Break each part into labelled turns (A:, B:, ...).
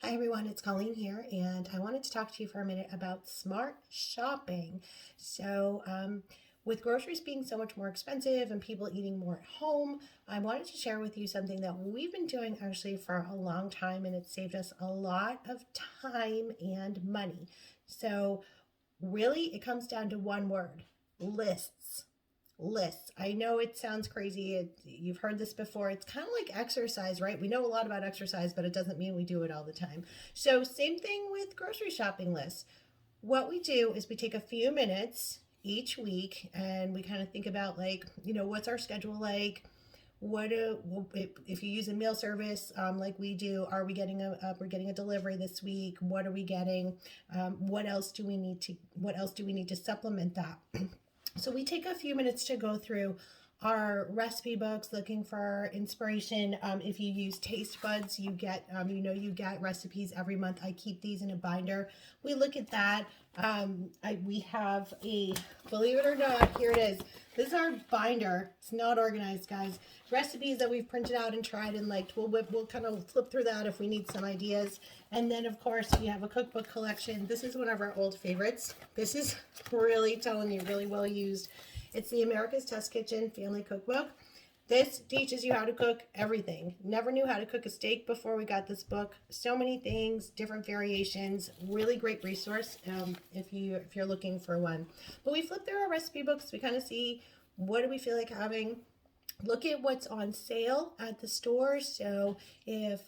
A: Hi everyone, it's Colleen here, and I wanted to talk to you for a minute about smart shopping. With groceries being so much more expensive and people eating more at home, I wanted to share with you something that we've been doing actually for a long time, and it's saved us a lot of time and money. So, really, it comes down to one word: lists. Lists. I know it sounds crazy. You've heard this before. It's kind of like exercise, right? We know a lot about exercise, but it doesn't mean we do it all the time. So, same thing with grocery shopping lists. What we do is we take a few minutes each week and we kind of think about, like, what's our schedule like? If you use a meal service like we do, are we getting we're getting a delivery this week? What are we getting? What else do we need to supplement that? So we take a few minutes to go through our recipe books, looking for inspiration. If you use Taste Buds, you get recipes every month. I keep these in a binder. We look at that. We have believe it or not, here it is. This is our binder. It's not organized, guys. Recipes that we've printed out and tried and liked. We'll kind of flip through that if we need some ideas. And then, of course, we have a cookbook collection. This is one of our old favorites. This is really, telling you, really well used. It's the America's Test Kitchen Family Cookbook. This teaches you how to cook everything. Never knew how to cook a steak before we got this book. So many things, different variations. Really great resource if you're looking for one. But we flip through our recipe books. We kind of see, what do we feel like having. Look at what's on sale at the store. So if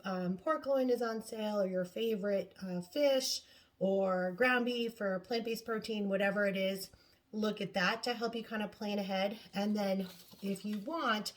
A: pork loin is on sale, or your favorite fish, or ground beef, or plant-based protein, whatever it is, look at that to help you kind of plan ahead. And then if you want,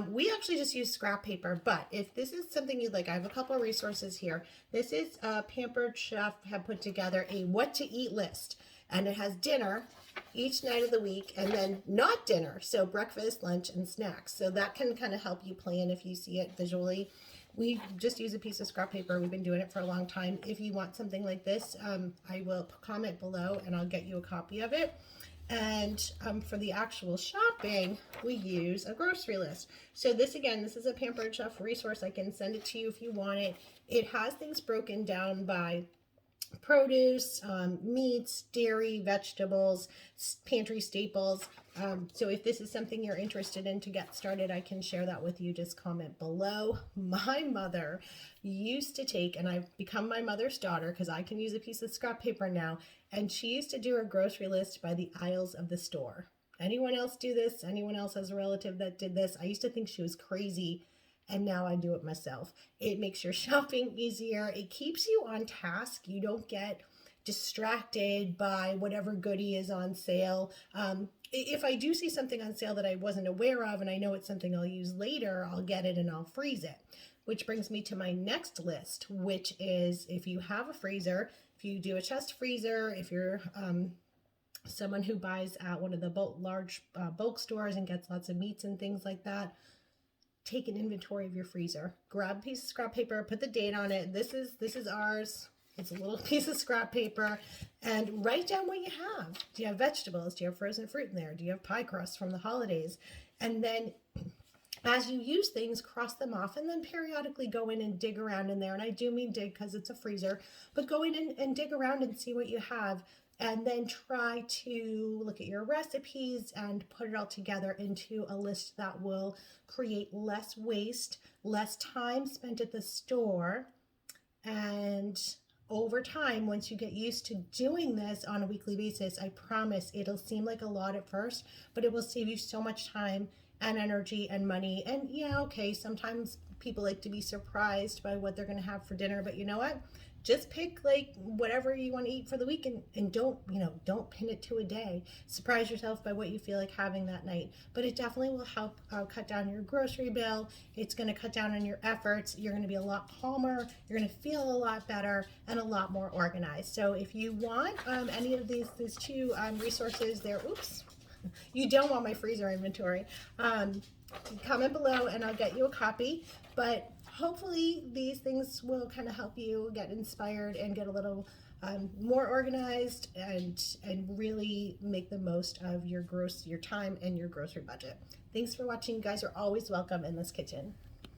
A: we actually just use scrap paper, but if this is something you'd like, I have a couple of resources here. This is Pampered Chef have put together a what to eat list, and it has dinner each night of the week, and then not dinner, so breakfast, lunch, and snacks. So that can kind of help you plan if you see it visually. We just use a piece of scrap paper. We've been doing it for a long time. If you want something like this, I will comment below and I'll get you a copy of it. And for the actual shopping, we use a grocery list. So this is a Pampered Chef resource. I can send it to you if you want it. It has things broken down by produce, meats, dairy, vegetables, pantry staples. So if this is something you're interested in to get started, I can share that with you. Just comment below. My mother used to take, and I've become my mother's daughter because I can use a piece of scrap paper now, and she used to do a grocery list by the aisles of the store. Anyone else do this? Anyone else has a relative that did this? I used to think she was crazy, and now I do it myself. It makes your shopping easier. It keeps you on task. You don't get distracted by whatever goodie is on sale. If I do see something on sale that I wasn't aware of and I know it's something I'll use later, I'll get it and I'll freeze it. Which brings me to my next list, which is, if you have a freezer, if you do a chest freezer, if you're someone who buys at one of the large bulk stores and gets lots of meats and things like that, take an inventory of your freezer. Grab a piece of scrap paper, put the date on it. This is ours. It's a little piece of scrap paper, and write down what you have. Do you have vegetables? Do you have frozen fruit in there? Do you have pie crusts from the holidays? And then as you use things, cross them off, and then periodically go in and dig around in there. And I do mean dig because it's a freezer, but go in and dig around and see what you have. And then try to look at your recipes and put it all together into a list that will create less waste, less time spent at the store. And over time, once you get used to doing this on a weekly basis, I promise it'll seem like a lot at first, but it will save you so much time and energy and money. And yeah, okay, sometimes people like to be surprised by what they're going to have for dinner, but you know what? Just pick like whatever you want to eat for the week, and don't pin it to a day. Surprise yourself by what you feel like having that night. But it definitely will help cut down your grocery bill. It's going to cut down on your efforts. You're going to be a lot calmer. You're going to feel a lot better and a lot more organized. So if you want any of these two resources there, you don't want my freezer inventory, comment below and I'll get you a copy. But hopefully these things will kind of help you get inspired and get a little more organized and really make the most of your time and your grocery budget. Thanks for watching. You guys are always welcome in this kitchen.